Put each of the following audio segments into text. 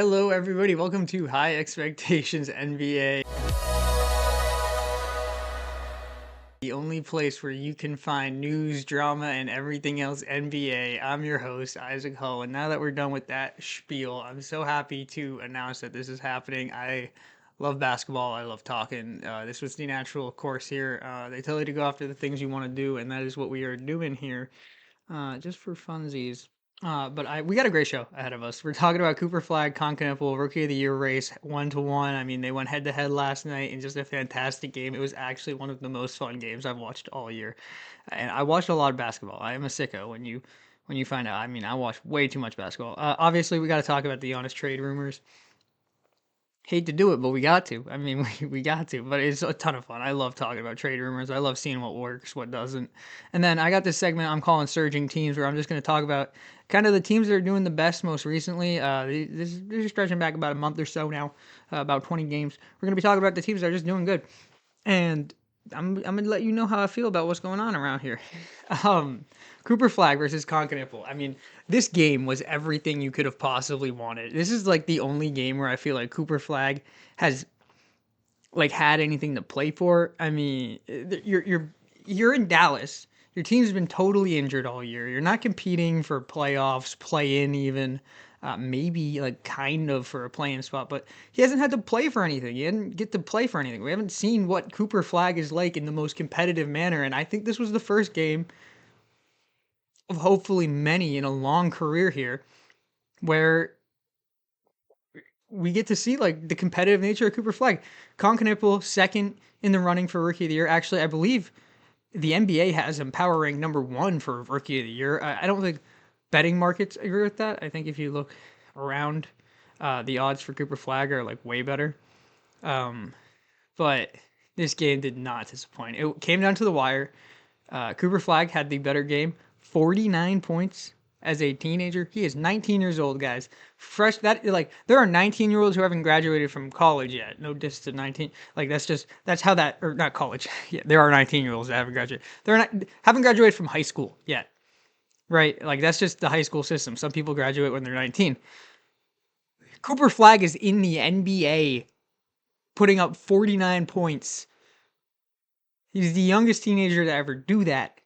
Hello, everybody. Welcome to High Expectations NBA, the only place where you can find news, drama, and everything else NBA. I'm your host, Isaac Hull, and now that we're done with that spiel, I'm so happy to announce that this is happening. I love basketball. I love talking. This was the natural course here. They tell you to go after the things you want to do, and that is what we are doing here, just for funsies. But we got a great show ahead of us. We're talking about Cooper Flag, Continental Rookie of the Year race, 1-1. I mean, they went head to head last night in just a fantastic game. It was actually one of the most fun games I've watched all year, and I watched a lot of basketball. I am a sicko when you find out. I mean, I watch way too much basketball. Obviously, we got to talk about the Giannis trade rumors. Hate to do it, but we got to. I mean, we got to. But it's a ton of fun. I love talking about trade rumors. I love seeing what works, what doesn't. And then I got this segment I'm calling Surging Teams, where I'm just going to talk about kind of the teams that are doing the best most recently. This is stretching back about a month or so now, about 20 games. We're going to be talking about the teams that are just doing good. And I'm going to let you know how I feel about what's going on around here. Cooper Flag versus Concanipple. I mean, this game was everything you could have possibly wanted. This is like the only game where I feel like Cooper Flag has like had anything to play for. I mean, you're in Dallas. Your team's been totally injured all year. You're not competing for playoffs, play in even. Maybe like kind of for a playing spot, but he hasn't had to play for anything. He didn't get to play for anything. We haven't seen what Cooper Flag is like in the most competitive manner, and I think this was the first game of hopefully many in a long career here where we get to see like the competitive nature of Cooper Flag. Concanipple second in the running for Rookie of the Year. Actually, I believe the NBA has him power rank number 1 for Rookie of the Year. I don't think betting markets agree with that. I think if you look around, the odds for Cooper Flag are like way better. But this game did not disappoint. It came down to the wire. Cooper Flag had the better game, 49 points as a teenager. He is 19 years old, guys. Fresh that like there are 19-year-olds who haven't graduated from college yet. No diss to 19. Like that's how that or not college. Yeah, there are 19-year-olds that haven't graduated. They're not haven't graduated from high school yet. Right? Like that's just the high school system. Some people graduate when they're 19. Cooper Flag is in the NBA putting up 49 points. He's the youngest teenager to ever do that.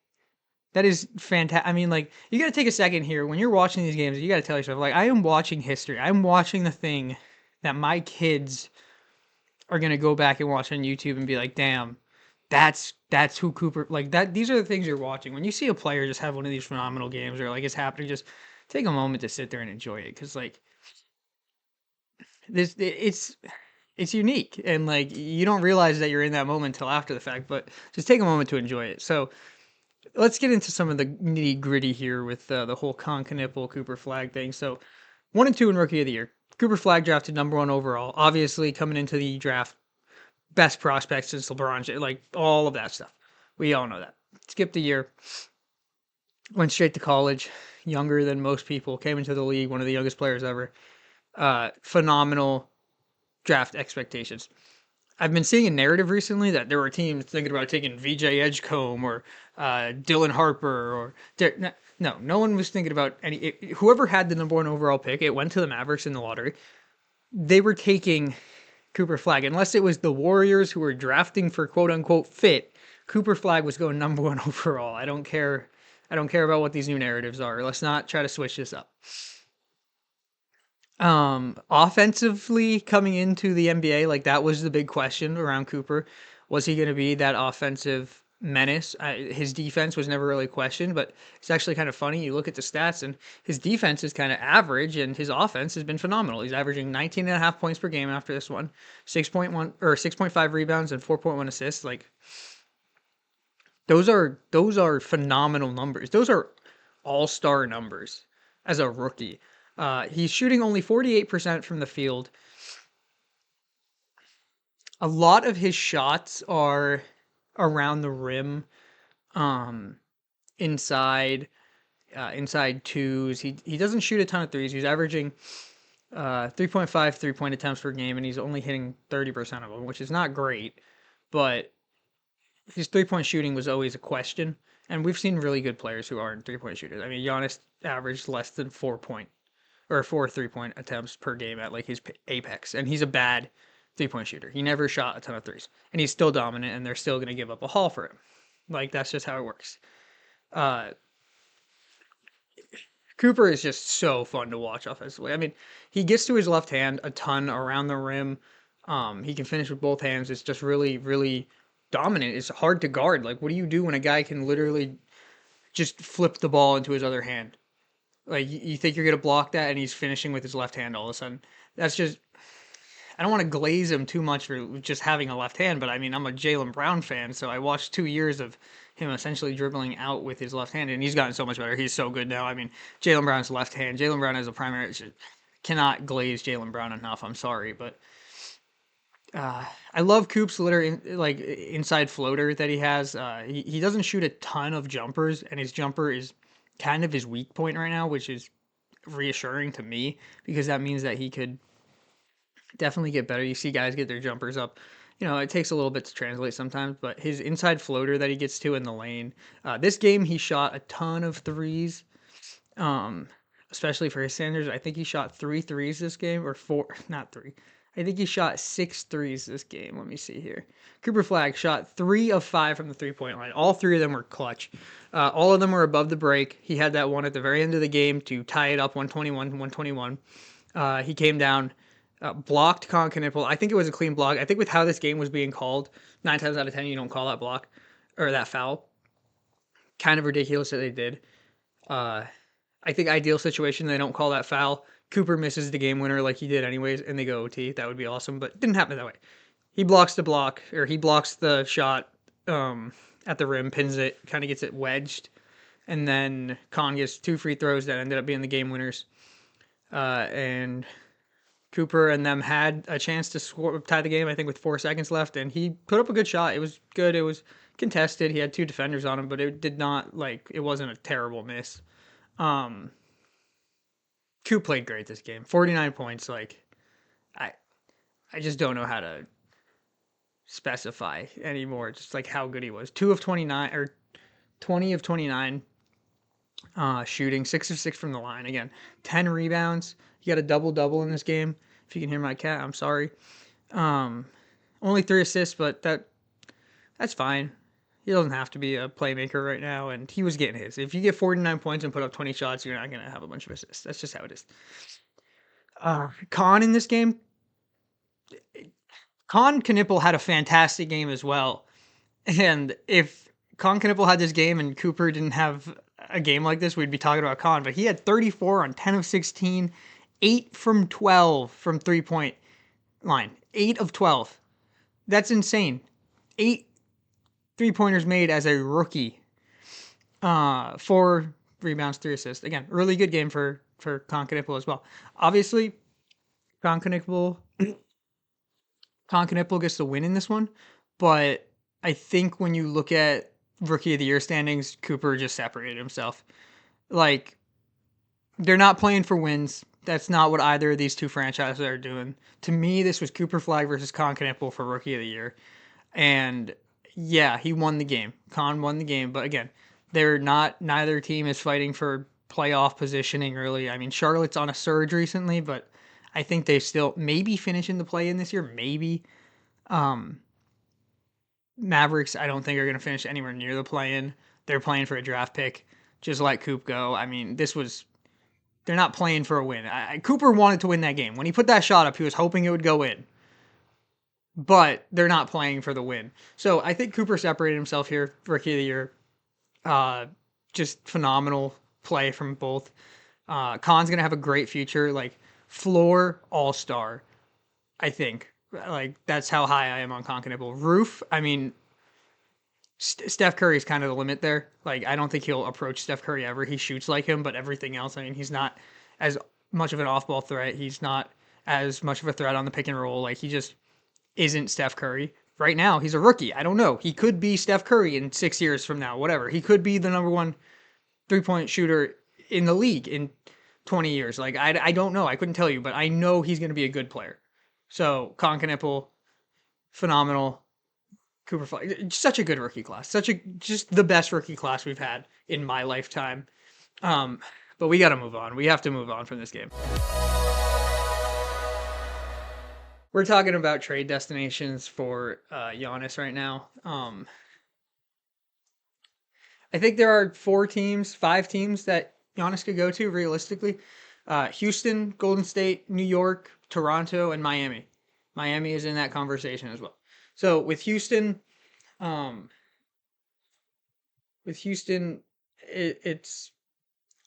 That is fantastic. I mean, like, you got to take a second here. When you're watching these games, you got to tell yourself, like, I am watching history. I'm watching the thing that my kids are going to go back and watch on YouTube and be like, damn, that's who Cooper, like, that. These are the things you're watching. When you see a player just have one of these phenomenal games or, like, it's happening, just take a moment to sit there and enjoy it. Because, like, it's unique. And, like, you don't realize that you're in that moment until after the fact. But just take a moment to enjoy it. So, let's get into some of the nitty gritty here with the whole Concanipple Cooper Flag thing. So, 1 and 2 in Rookie of the Year. Cooper Flag drafted number 1 overall. Obviously, coming into the draft, best prospect since LeBron, like all of that stuff. We all know that. Skipped a year, went straight to college, younger than most people. Came into the league, one of the youngest players ever. Phenomenal draft expectations. I've been seeing a narrative recently that there were teams thinking about taking VJ Edgecombe or Dylan Harper or no one was thinking about whoever had the number 1 overall pick. It went to the Mavericks in the lottery. They were taking Cooper Flag unless it was the Warriors who were drafting for quote unquote fit. Cooper Flag was going number 1 overall. I don't care. I don't care about what these new narratives are. Let's not try to switch this up. Offensively coming into the NBA, like that was the big question around Cooper. Was he going to be that offensive menace? His defense was never really questioned, but it's actually kind of funny. You look at the stats and his defense is kind of average and his offense has been phenomenal. He's averaging 19 and a half points per game after this one, 6.1 or 6.5 rebounds and 4.1 assists. Like those are phenomenal numbers. Those are all-star numbers as a rookie. He's shooting only 48% from the field. A lot of his shots are around the rim, inside twos. He doesn't shoot a ton of threes. He's averaging 3.5 3-point attempts per game, and he's only hitting 30% of them, which is not great. But his 3-point shooting was always a question, and we've seen really good players who aren't 3-point shooters. I mean, Giannis averaged less than 4 point or 4 3-point attempts per game at like his apex, and he's a bad 3-point shooter. He never shot a ton of threes, and he's still dominant, and they're still going to give up a haul for him. Like that's just how it works. Uh, Cooper is just so fun to watch offensively. I mean, he gets to his left hand a ton around the rim. He can finish with both hands. It's just really, really dominant. It's hard to guard. Like, what do you do when a guy can literally just flip the ball into his other hand? Like, you think you're gonna block that, and he's finishing with his left hand all of a sudden. That's just. I don't want to glaze him too much for just having a left hand, but I mean, I'm a Jaylen Brown fan, so I watched 2 years of him essentially dribbling out with his left hand, and he's gotten so much better. He's so good now. I mean, Jaylen Brown's left hand. Jaylen Brown as a primary cannot glaze Jaylen Brown enough. I'm sorry, but I love Coop's like inside floater that he has. He doesn't shoot a ton of jumpers, and his jumper is kind of his weak point right now, which is reassuring to me because that means that he could definitely get better. You see guys get their jumpers up. You know, it takes a little bit to translate sometimes, but his inside floater that he gets to in the lane. This game, he shot a ton of threes, um, especially for his standards. I think he shot 3 threes this game, or four, not three. I think he shot 6 threes this game. Let me see here. Cooper Flagg shot 3 of 5 from the 3-point line. All 3 of them were clutch. All of them were above the break. He had that one at the very end of the game to tie it up 121-121. He came down, blocked Con Knipple. I think it was a clean block. I think with how this game was being called, 9 times out of 10, you don't call that block or that foul. Kind of ridiculous that they did. I think ideal situation, they don't call that foul. Cooper misses the game winner like he did anyways, and they go OT. That would be awesome, but it didn't happen that way. He blocks the shot at the rim, pins it, kind of gets it wedged, and then Con gets 2 free throws that ended up being the game winners. And Cooper and them had a chance to tie the game, I think, with 4 seconds left, and he put up a good shot. It was good. It was contested. He had 2 defenders on him, but it did not, it wasn't a terrible miss. Coop played great this game. 49 points. I just don't know how to specify anymore. Just how good he was. 2 of 29 or 20 of 29 shooting, 6 of 6 from the line. Again, 10 rebounds. He got a double-double in this game. If you can hear my cat, I'm sorry. Only 3 assists, but that's fine. He doesn't have to be a playmaker right now, and he was getting his. If you get 49 points and put up 20 shots, you're not going to have a bunch of assists. That's just how it is. Con in this game, Con Knipple had a fantastic game as well. And if Con Knipple had this game and Cooper didn't have a game like this, we'd be talking about Con. But he had 34 on 10 of 16, 8 from 12 from 3-point line. 8 of 12. That's insane. 8 3-pointers made as a rookie. 4 rebounds, 3 assists. Again, really good game for Con Knipple as well. Obviously, Con Knipple gets the win in this one, but I think when you look at Rookie of the Year standings, Cooper just separated himself. They're not playing for wins. That's not what either of these two franchises are doing. To me, this was Cooper Flagg versus Con Knipple for Rookie of the Year. And yeah, he won the game. Con won the game, but again, neither team is fighting for playoff positioning really. I mean, Charlotte's on a surge recently, but I think they still maybe finish in the play-in this year, maybe. Mavericks, I don't think are going to finish anywhere near the play-in. They're playing for a draft pick. Just let Coop go. I mean, they're not playing for a win. Cooper wanted to win that game. When he put that shot up, he was hoping it would go in. But they're not playing for the win. So I think Cooper separated himself here, Rookie of the Year. Just phenomenal play from both. Con's going to have a great future. Floor all-star, I think. That's how high I am on Con Knipple. Roof, I mean, Steph Curry is kind of the limit there. I don't think he'll approach Steph Curry ever. He shoots like him, but everything else, I mean, he's not as much of an off-ball threat. He's not as much of a threat on the pick and roll. He just isn't Steph Curry. Right now, he's a rookie. I don't know. He could be Steph Curry in 6 years from now, whatever. He could be the number 1 3-point shooter in the league in 20 years. I don't know. I couldn't tell you, but I know he's going to be a good player. So, Con Knipple, phenomenal. Cooper Flagg, such a good rookie class. Just the best rookie class we've had in my lifetime. But we got to move on. We have to move on from this game. We're talking about trade destinations for Giannis right now. I think there are 5 teams that Giannis could go to realistically. Houston, Golden State, New York, Toronto, and Miami. Miami is in that conversation as well. So um, with Houston, it's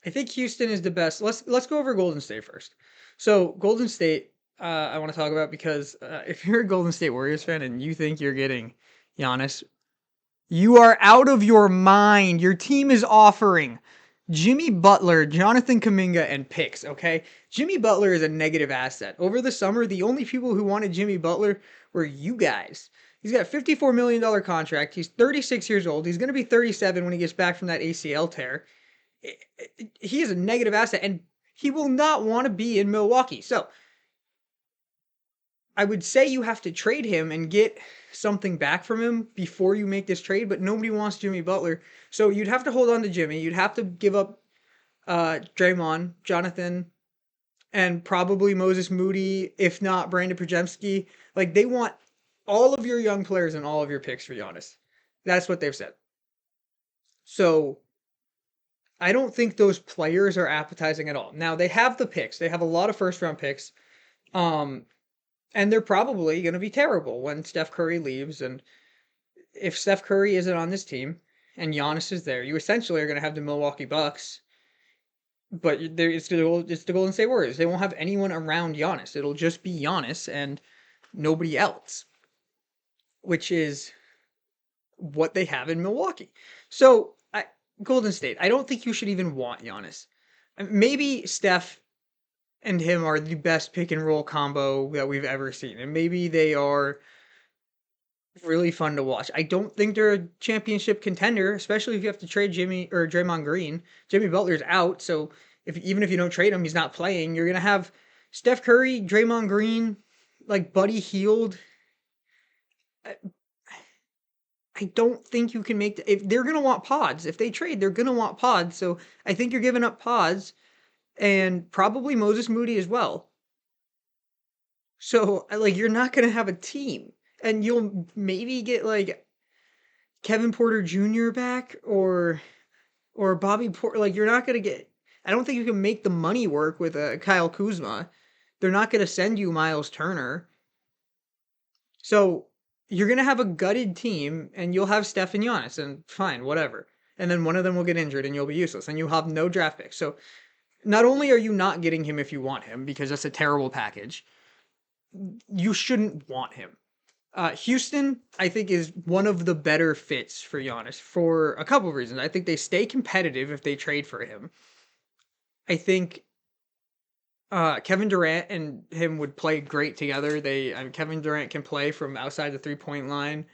I think Houston is the best. Let's go over Golden State first. So Golden State, I want to talk about because if you're a Golden State Warriors fan and you think you're getting Giannis, you are out of your mind. Your team is offering Jimmy Butler, Jonathan Kuminga, and picks, okay? Jimmy Butler is a negative asset. Over the summer, the only people who wanted Jimmy Butler were you guys. He's got a $54 million contract. He's 36 years old. He's going to be 37 when he gets back from that ACL tear. He is a negative asset, and he will not want to be in Milwaukee. So I would say you have to trade him and get something back from him before you make this trade, but nobody wants Jimmy Butler. So you'd have to hold on to Jimmy. You'd have to give up Draymond, Jonathan, and probably Moses Moody, if not Brandon Podziemski. Like, they want all of your young players and all of your picks for Giannis. That's what they've said. So I don't think those players are appetizing at all. Now, they have the picks. They have a lot of first-round picks. And they're probably going to be terrible when Steph Curry leaves. And if Steph Curry isn't on this team and Giannis is there, you essentially are going to have the Milwaukee Bucks. But it's the Golden State Warriors. They won't have anyone around Giannis. It'll just be Giannis and nobody else, which is what they have in Milwaukee. So, Golden State, I don't think you should even want Giannis. Maybe Steph and him are the best pick and roll combo that we've ever seen. And maybe they are really fun to watch. I don't think they're a championship contender, especially if you have to trade Jimmy or Draymond Green. Jimmy Butler's out, so even if you don't trade him, he's not playing. You're gonna have Steph Curry, Draymond Green, like Buddy Hield. I don't think you can make if they're gonna want pods. If they trade, they're gonna want pods. So I think you're giving up pods and probably Moses Moody as well. So like you're not gonna have a team. And you'll maybe get like Kevin Porter Jr. back or Bobby Porter. Like you're not gonna get. I don't think you can make the money work with Kyle Kuzma. They're not gonna send you Miles Turner. So you're gonna have a gutted team, and you'll have Steph and Giannis, and fine, whatever. And then one of them will get injured, and you'll be useless, and you'll have no draft picks. So not only are you not getting him if you want him, because that's a terrible package, you shouldn't want him. Houston, I think, is one of the better fits for Giannis for a couple of reasons. I think they stay competitive if they trade for him. I think Kevin Durant and him would play great together. Kevin Durant can play from outside the 3-point line.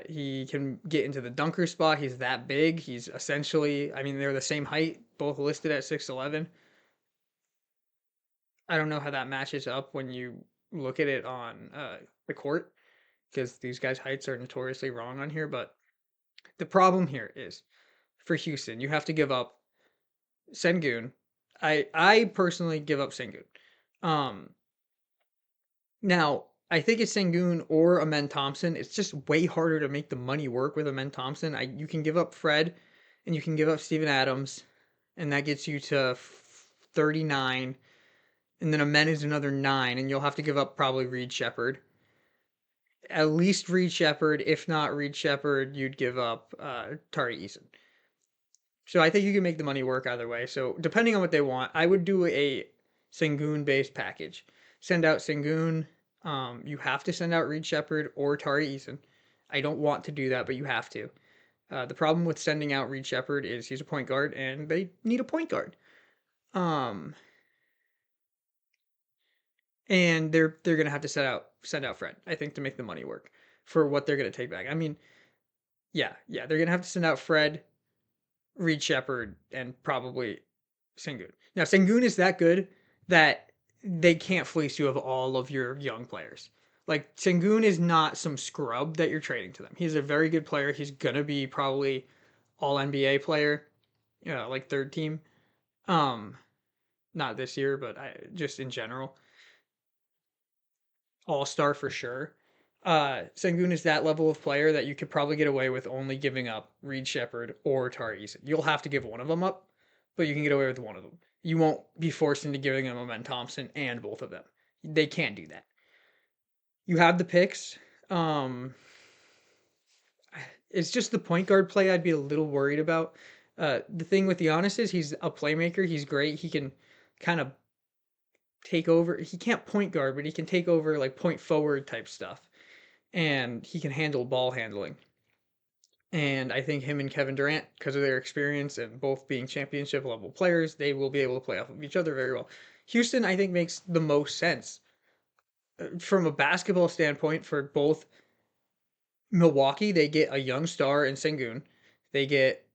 He can get into the dunker spot. He's that big. He's essentially, I mean, they're the same height, both listed at 6'11". I don't know how that matches up when you look at it on the court, because these guys' heights are notoriously wrong on here. But the problem here is, for Houston, you have to give up Sengun. I personally give up Sengun. Now, I think it's Sengun or Amen Thompson. It's just way harder to make the money work with Amen Thompson. You can give up Fred, and you can give up Steven Adams, and that gets you to 39. And then Amen is another 9, and you'll have to give up probably Reed Shepherd. At least Reed Shepherd. If not Reed Shepherd, you'd give up Tari Eason. So I think you can make the money work either way. So depending on what they want, I would do a Sengun-based package. Send out Sengun. You have to send out Reed Shepherd or Tari Eason. I don't want to do that, but you have to. The problem with sending out Reed Shepherd is he's a point guard, and they need a point guard. And they're gonna have to send out Fred, I think, to make the money work for what they're gonna take back. I mean, yeah, they're gonna have to send out Fred, Reed Shepherd, and probably Sengun. Now, Sengun is that good that they can't fleece you of all of your young players. Like, Sengun is not some scrub that you're trading to them. He's a very good player. He's gonna be probably all NBA player, like third team. Um, Not this year, but just in general, all-star for sure. Sengun is that level of player that you could probably get away with only giving up Reed Shepard or Tari Eason. You'll have to give one of them up, but you can get away with one of them. You won't be forced into giving them Ben Thompson and both of them. They can't do that. You have the picks. Um, it's just the point guard play I'd be a little worried about. The thing with Giannis is he's a playmaker. He's great. He can kind of take over. He can't point guard, but he can take over like point forward type stuff, and he can handle ball handling. And I think him and Kevin Durant, because of their experience and both being championship level players, they will be able to play off of each other very well. Houston, I think, makes the most sense from a basketball standpoint for both. Milwaukee, they get a young star in Sengun. They get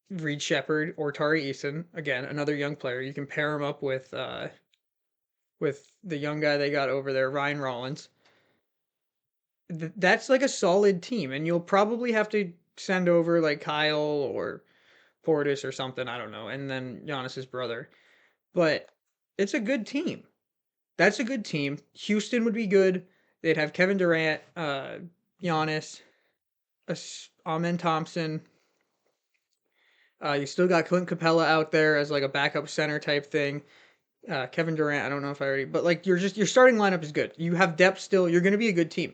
Reed Shepard or Tari Eason, again, another young player. You can pair him up with the young guy they got over there, Ryan Rollins. That's like a solid team, and you'll probably have to send over like Kyle or Portis or something, I don't know, and then Giannis's brother. But it's a good team. That's a good team. Houston would be good. They'd have Kevin Durant, Giannis, Amen Thompson. You still got Clint Capella out there as like a backup center type thing. Kevin Durant, I don't know if I already, but like your starting lineup is good. You have depth still. You're going to be a good team.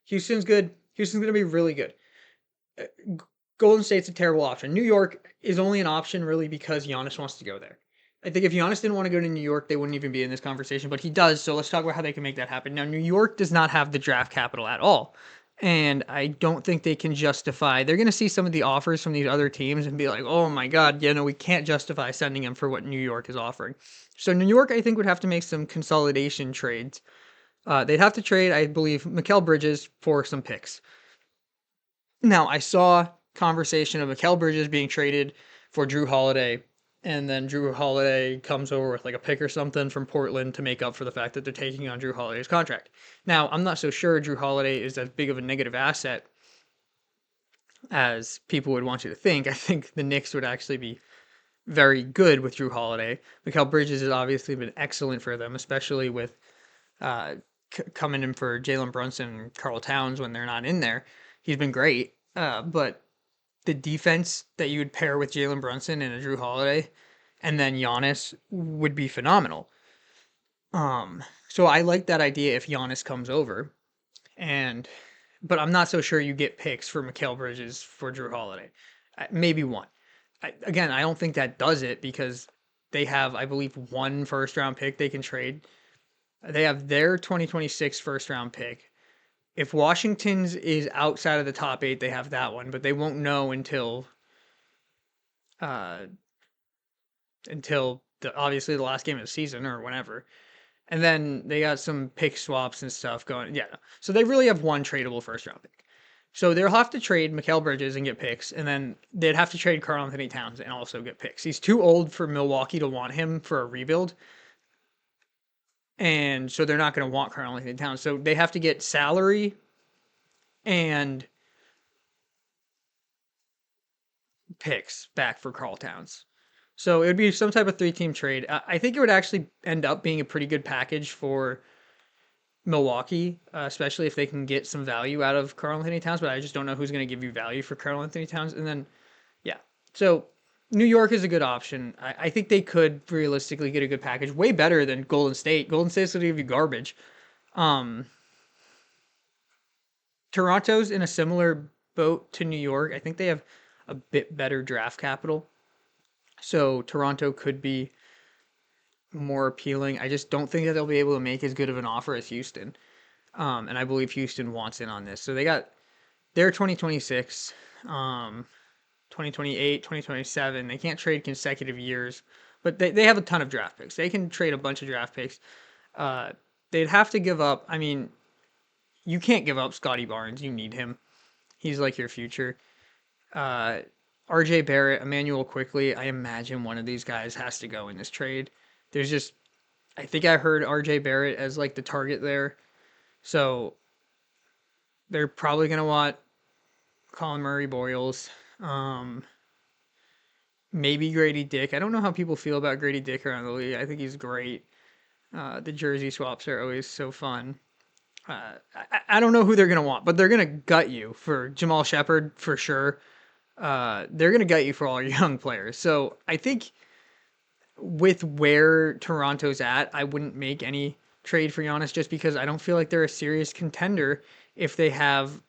Houston's good. Houston's going to be really good. Uh, Golden State's a terrible option. New York is only an option really because Giannis wants to go there. I think if Giannis didn't want to go to New York, they wouldn't even be in this conversation, but he does. So let's talk about how they can make that happen. Now, New York does not have the draft capital at all. And I don't think they can justify. They're going to see some of the offers from these other teams and be like, oh my God, we can't justify sending him for what New York is offering. So New York, I think, would have to make some consolidation trades. They'd have to trade, I believe, Mikal Bridges for some picks. Now, I saw conversation of Mikal Bridges being traded for Drew Holiday, and then Drew Holiday comes over with like a pick or something from Portland to make up for the fact that they're taking on Drew Holiday's contract. Now, I'm not so sure Drew Holiday is as big of a negative asset as people would want you to think. I think the Knicks would actually be very good with Drew Holiday. Mikal Bridges has obviously been excellent for them, especially with uh, coming in for Jalen Brunson and Karl Towns when they're not in there. He's been great, but the defense that you would pair with Jalen Brunson and a Drew Holiday, and then Giannis would be phenomenal. So I like that idea if Giannis comes over, and but I'm not so sure you get picks for Mikal Bridges for Drew Holiday. Maybe one. Again, I don't think that does it because they have, I believe, one first round pick they can trade. They have their 2026 first round pick. If Washington's is outside of the top eight, they have that one, but they won't know uh, until obviously the last game of the season or whenever. And then they got some pick swaps and stuff going. Yeah, so they really have one tradable first round pick. So they'll have to trade Mikal Bridges and get picks, and then they'd have to trade Karl Anthony Towns and also get picks. He's too old for Milwaukee to want him for a rebuild, and so they're not going to want Karl Anthony Towns. So they have to get salary and picks back for Karl Towns. So it would be some type of three-team trade. I think it would actually end up being a pretty good package for Milwaukee, especially if they can get some value out of Karl Anthony Towns. But I just don't know who's going to give you value for Karl Anthony Towns. And then, yeah, so New York is a good option. I think they could realistically get a good package, way better than Golden State. Golden State's going to give you garbage. Um, Toronto's in a similar boat to New York. I think they have a bit better draft capital. So Toronto could be more appealing. I just don't think that they'll be able to make as good of an offer as Houston. And I believe Houston wants in on this. So they got their 2026, 2028, 2027. They can't trade consecutive years, but they have a ton of draft picks. They can trade a bunch of draft picks. Uh, they'd have to give up. I mean, you can't give up Scotty Barnes. You need him. He's like your future. Uh, RJ Barrett, Emmanuel Quickly. I imagine one of these guys has to go in this trade. There's just, I think I heard RJ Barrett as like the target there. So they're probably going to want Colin Murray Boyles. Um, maybe Grady Dick. I don't know how people feel about Grady Dick around the league. I think he's great. The jersey swaps are always so fun. I don't know who they're gonna want, but they're gonna gut you for Jamal Shepard for sure. They're gonna gut you for all your young players. So I think with where Toronto's at, I wouldn't make any trade for Giannis just because I don't feel like they're a serious contender if they have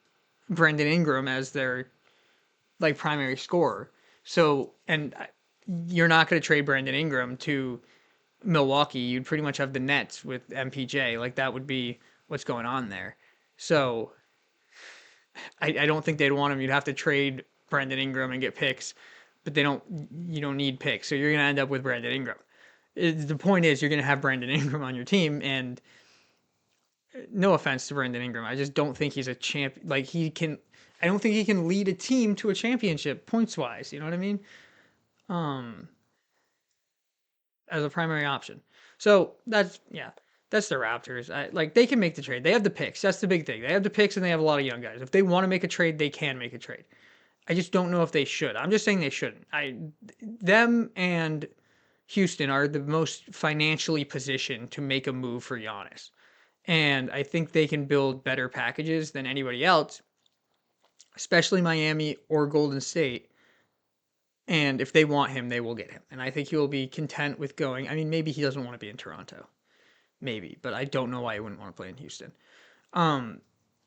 Brendan Ingram as their like primary scorer. So and you're not going to trade Brandon Ingram to Milwaukee. You'd pretty much have the Nets with MPJ. Like that would be what's going on there. So I don't think they'd want him. You'd have to trade Brandon Ingram and get picks, but they don't. You don't need picks, so you're gonna end up with Brandon Ingram. The point is, you're gonna have Brandon Ingram on your team, and no offense to Brandon Ingram, I just don't think he's a champ. Like he can, I don't think he can lead a team to a championship points wise. You know what I mean? Um, as a primary option. So that's yeah, that's the Raptors. Like they can make the trade. They have the picks. That's the big thing. They have the picks and they have a lot of young guys. If they want to make a trade, they can make a trade. I just don't know if they should. I'm just saying they shouldn't. Them and Houston are the most financially positioned to make a move for Giannis. And I think they can build better packages than anybody else, especially Miami or Golden State. And if they want him, they will get him. And I think he will be content with going. I mean, maybe he doesn't want to be in Toronto. Maybe, but I don't know why he wouldn't want to play in Houston. Um,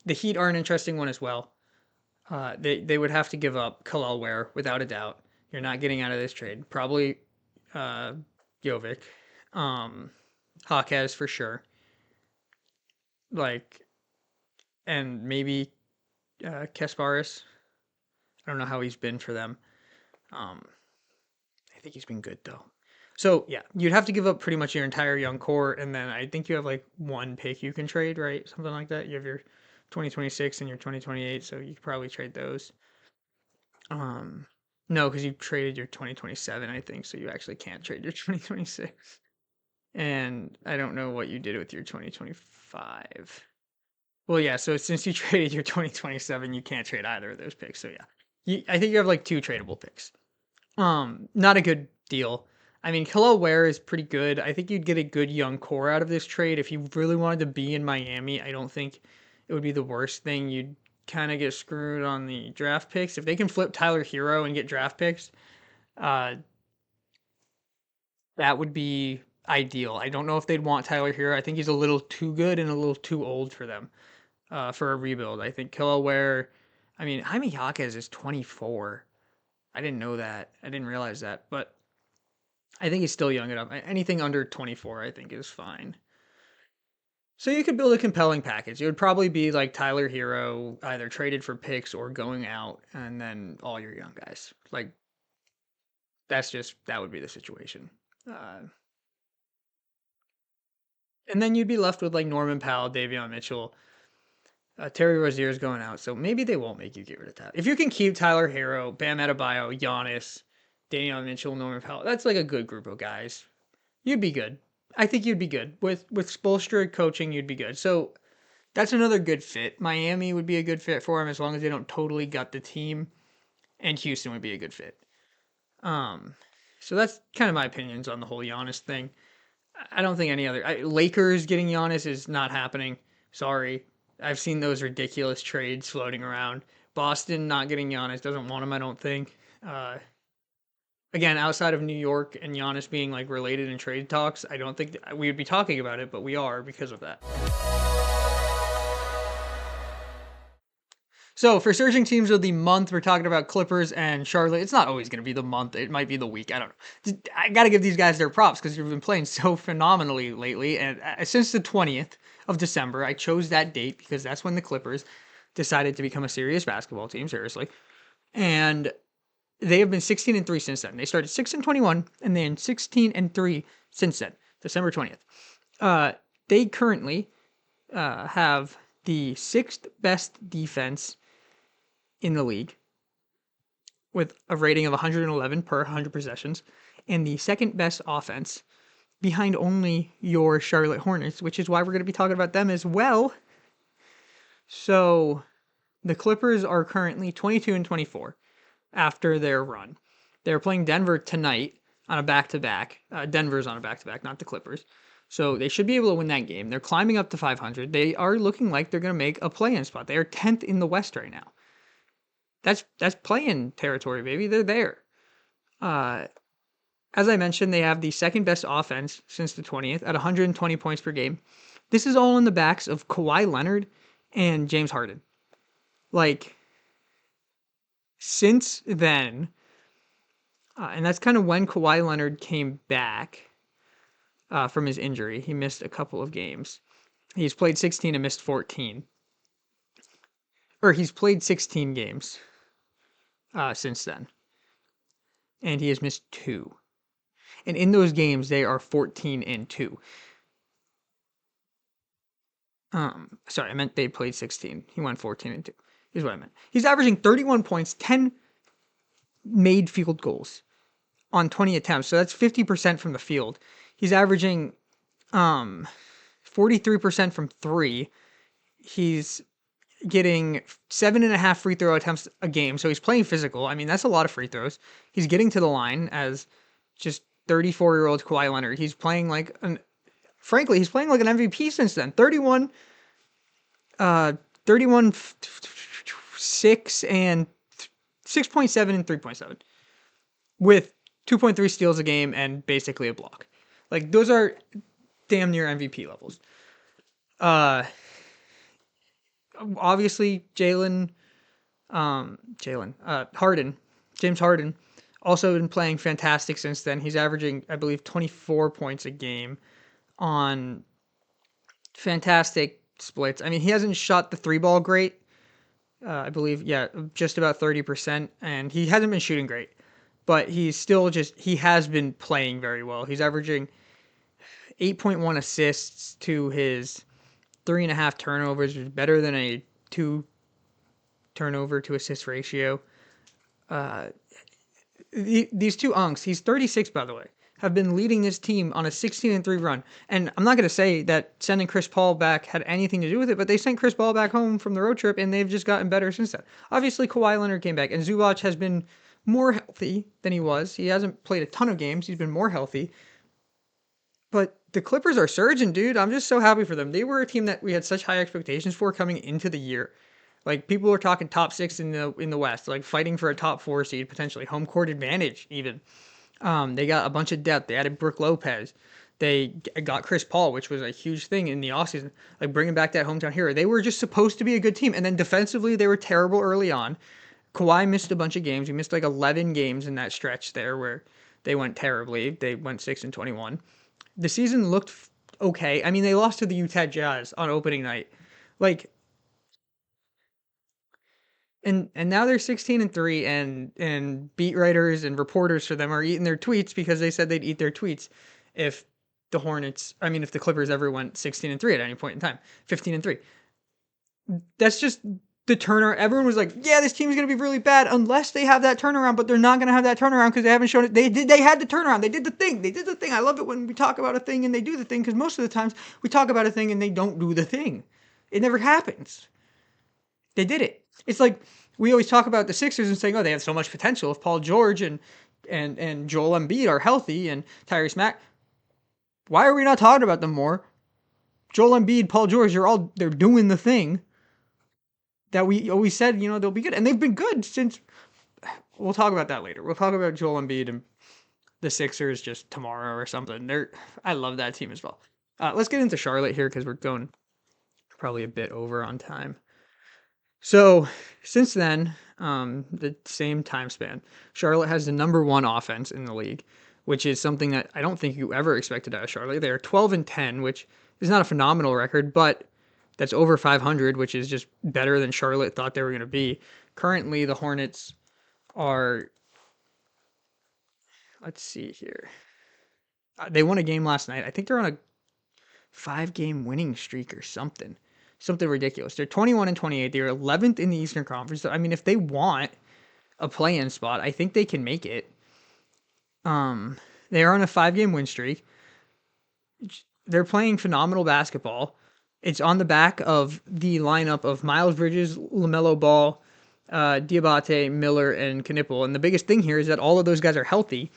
the Heat are an interesting one as well. They would have to give up Kalal Ware without a doubt. You're not getting out of this trade. Probably uh, Jovic, um, Hawkes for sure. Like, and maybe Kasparis. I don't know how he's been for them. Um, I think he's been good though. So yeah, you'd have to give up pretty much your entire young core, and then I think you have like one pick you can trade, right? Something like that. You have your 2026 and your 2028, so you could probably trade those. Um, no, because you traded your 2027, I think, so you actually can't trade your 2026. And I don't know what you did with your 2025. Well, yeah, so since you traded your 2027, you can't trade either of those picks. So yeah, I think you have like two tradable picks. Not a good deal. I mean, Khalil Ware is pretty good. I think you'd get a good young core out of this trade. If you really wanted to be in Miami, I don't think it would be the worst thing. You'd kind of get screwed on the draft picks. If they can flip Tyler Hero and get draft picks, uh, that would be ideal. I don't know if they'd want Tyler Hero. I think he's a little too good and a little too old for them for a rebuild. I think Khalil Ware, I mean, Jaime Jaquez is 24. I didn't know that. I didn't realize that. But I think he's still young enough. Anything under 24, I think, is fine. So you could build a compelling package. It would probably be like Tyler Hero, either traded for picks or going out, and then all your young guys. Like that would be the situation. Uh, and then you'd be left with like Norman Powell, Davion Mitchell, Terry Rozier's going out, so maybe they won't make you get rid of Tyler. If you can keep Tyler Hero, Bam Adebayo, Giannis, Davion Mitchell, Norman Powell, that's like a good group of guys. You'd be good. I think you'd be good with Spoelstra coaching. You'd be good. So that's another good fit. Miami would be a good fit for him as long as they don't totally gut the team, and Houston would be a good fit. Um, so that's kind of my opinions on the whole Giannis thing. I don't think any other Lakers getting Giannis is not happening. Sorry, I've seen those ridiculous trades floating around. Boston not getting Giannis doesn't want him. I don't think. Again, outside of New York and Giannis being like related in trade talks, I don't think we would be talking about it, but we are because of that. So for surging teams of the month, we're talking about Clippers and Charlotte. It's not always going to be the month. It might be the week. I don't know. I got to give these guys their props because they've been playing so phenomenally lately. And since the 20th of December, I chose that date because that's when the Clippers decided to become a serious basketball team, seriously. And they have been 16-3 since then. They started 6-21 and then 16-3 since then, December 20th. They currently have the sixth best defense in the league with a rating of 111 per 100 possessions and the second best offense behind only your Charlotte Hornets, which is why we're going to be talking about them as well. So the Clippers are currently 22-24 after their run. They're playing Denver tonight on a back-to-back. Denver's on a back-to-back, not the Clippers. So they should be able to win that game. They're climbing up to 500. They are looking like they're going to make a play-in spot. They are 10th in the West right now. That's play-in territory, baby. They're there. As I mentioned, they have the second best offense since the 20th at 120 points per game. This is all in the backs of Kawhi Leonard and James Harden. Like, since then, and that's kind of when Kawhi Leonard came back from his injury. He missed a couple of games. He's played 16 and missed 14. Or he's played 16 games since then. And he has missed 2. And in those games, they are 14 and 2. Sorry, I meant they played 16. He went 14 and 2. Here's what I meant. He's averaging 31 points, 10 made field goals on 20 attempts. So that's 50% from the field. He's averaging 43% from 3. He's getting 7.5 free throw attempts a game. So he's playing physical. I mean, that's a lot of free throws. He's getting to the line as just 34-year-old Kawhi Leonard. He's playing like frankly, he's playing like an MVP since then. 31, 6 and 6.7 and 3.7 with 2.3 steals a game and basically a block. Like, those are damn near MVP levels. Obviously Harden, James Harden, also been playing fantastic since then. He's averaging, I believe, 24 points a game on fantastic splits. I mean, he hasn't shot the 3-ball great. I believe, just about 30%, and he hasn't been shooting great. But he's still he has been playing very well. He's averaging 8.1 assists to his 3.5 turnovers, which is better than a 2 turnover to assist ratio. These two unks, he's 36 by the way, have been leading this team on a 16-3 run. And I'm not going to say that sending Chris Paul back had anything to do with it, but they sent Chris Paul back home from the road trip, and they've just gotten better since then. Obviously, Kawhi Leonard came back, and Zubac has been more healthy than he was. He hasn't played a ton of games. He's been more healthy. But the Clippers are surging, dude. I'm just so happy for them. They were a team that we had such high expectations for coming into the year. Like, people were talking top 6 in the West, like fighting for a top 4 seed, potentially home court advantage even. They got a bunch of depth. They added Brook Lopez. They got Chris Paul, which was a huge thing in the offseason, like bringing back that hometown hero. They were just supposed to be a good team. And then defensively, they were terrible early on. Kawhi missed a bunch of games. He missed like 11 games in that stretch there where they went terribly. They went 6-21. The season looked okay. I mean, they lost to the Utah Jazz on opening night. Like, and now they're 16-3, and beat writers and reporters for them are eating their tweets because they said they'd eat their tweets if the Clippers ever went 16-3 at any point in time, 15-3. That's just the turnaround. Everyone was like, yeah, this team's going to be really bad unless they have that turnaround, but they're not going to have that turnaround because they haven't shown it. They had the turnaround. They did the thing. I love it when we talk about a thing and they do the thing, because most of the times we talk about a thing and they don't do the thing. It never happens. They did it. It's like we always talk about the Sixers and saying, oh, they have so much potential if Paul George and Joel Embiid are healthy and Tyrese Mack. Why are we not talking about them more? Joel Embiid, Paul George, they're doing the thing that we always said, they'll be good. And they've been good since. We'll talk about that later. We'll talk about Joel Embiid and the Sixers just tomorrow or something. I love that team as well. Let's get into Charlotte here because we're going probably a bit over on time. So since then, the same time span, Charlotte has the number 1 offense in the league, which is something that I don't think you ever expected out of Charlotte. They are 12-10, which is not a phenomenal record, but that's over 500, which is just better than Charlotte thought they were going to be. Currently, the Hornets are, let's see here. They won a game last night. I think they're on a 5-game winning streak or something. Something ridiculous. They're 21-28. They're 11th in the Eastern Conference. So, I mean, if they want a play-in spot, I think they can make it. They are on a 5-game win streak. They're playing phenomenal basketball. It's on the back of the lineup of Miles Bridges, LaMelo Ball, Diabate, Miller, and Knipple. And the biggest thing here is that all of those guys are healthy.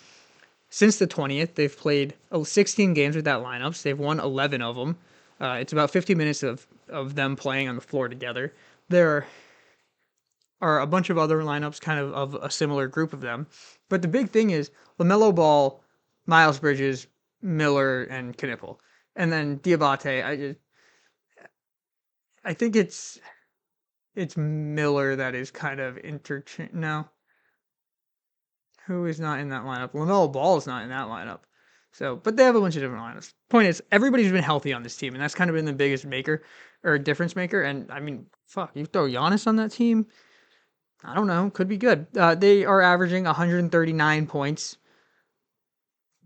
Since the 20th, they've played 16 games with that lineups. They've won 11 of them. It's about 50 minutes of them playing on the floor together. There are a bunch of other lineups kind of a similar group of them. But the big thing is LaMelo Ball, Miles Bridges, Miller, and Knipple. And then Diabate, I think it's Miller that is kind of interchange. No, who is not in that lineup? LaMelo Ball is not in that lineup. So, but they have a bunch of different lineups. Point is, everybody's been healthy on this team, and that's kind of been the biggest maker or difference maker. And I mean, fuck, you throw Giannis on that team, I don't know, could be good. They are averaging 139 points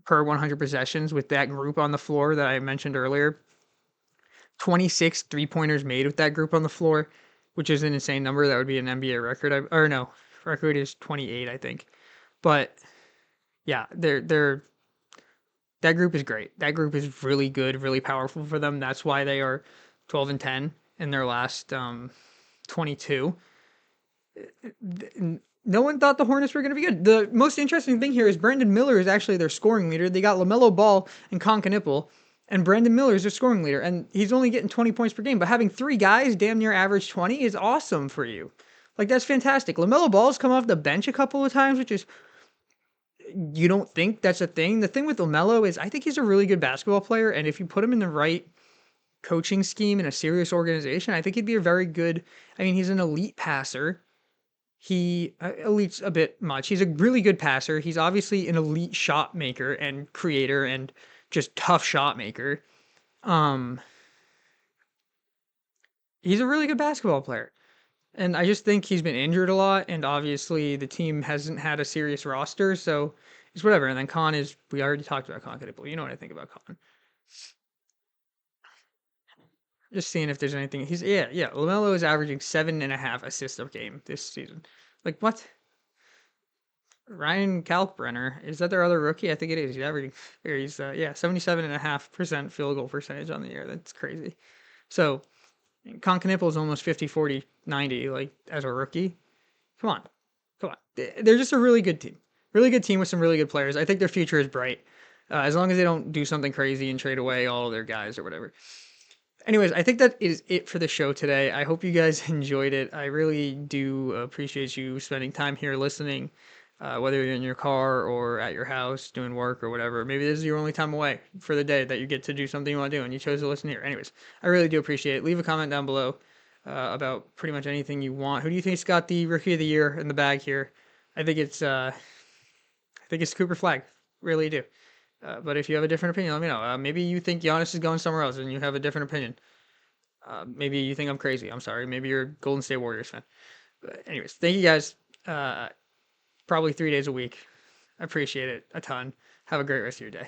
per 100 possessions with that group on the floor that I mentioned earlier. 26 three-pointers made with that group on the floor, which is an insane number. That would be an NBA record. Or no, record is 28, I think. But yeah, they're that group is great. That group is really good, really powerful for them. That's why they are 12 and 10 in their last 22. No one thought the Hornets were going to be good. The most interesting thing here is Brandon Miller is actually their scoring leader. They got LaMelo Ball and Con Knipple, and Brandon Miller is their scoring leader, and he's only getting 20 points per game. But having three guys damn near average 20 is awesome for you. Like, that's fantastic. LaMelo Ball's come off the bench a couple of times, which is, you don't think that's a thing. The thing with LaMelo is I think he's a really good basketball player, and if you put him in the right coaching scheme in a serious organization, I think he'd be a very good, I mean, he's an elite passer. He elite's a bit much. He's a really good passer. He's obviously an elite shot maker and creator and just tough shot maker. Um, he's a really good basketball player. And I just think he's been injured a lot, and obviously the team hasn't had a serious roster, so it's whatever. And then Khan is, we already talked about Khan Knipple. You know what I think about Khan. Just seeing if there's anything. Yeah. LaMelo is averaging 7.5 assists a game this season. Like, what? Ryan Kalkbrenner, is that their other rookie? I think it is. He's averaging, or he's 77.5% field goal percentage on the year. That's crazy. So Con Knipple is almost 50, 40, 90, like as a rookie. Come on. Come on. They're just a really good team. Really good team with some really good players. I think their future is bright. As long as they don't do something crazy and trade away all of their guys or whatever. Anyways, I think that is it for the show today. I hope you guys enjoyed it. I really do appreciate you spending time here listening, whether you're in your car or at your house doing work or whatever. Maybe this is your only time away for the day that you get to do something you want to do and you chose to listen here. Anyways, I really do appreciate it. Leave a comment down below about pretty much anything you want. Who do you think's got the Rookie of the Year in the bag here? I think it's Cooper Flag. Really do. But if you have a different opinion, let me know. Maybe you think Giannis is going somewhere else and you have a different opinion. Maybe you think I'm crazy. I'm sorry. Maybe you're a Golden State Warriors fan. But anyways, thank you guys. Probably 3 days a week. I appreciate it a ton. Have a great rest of your day.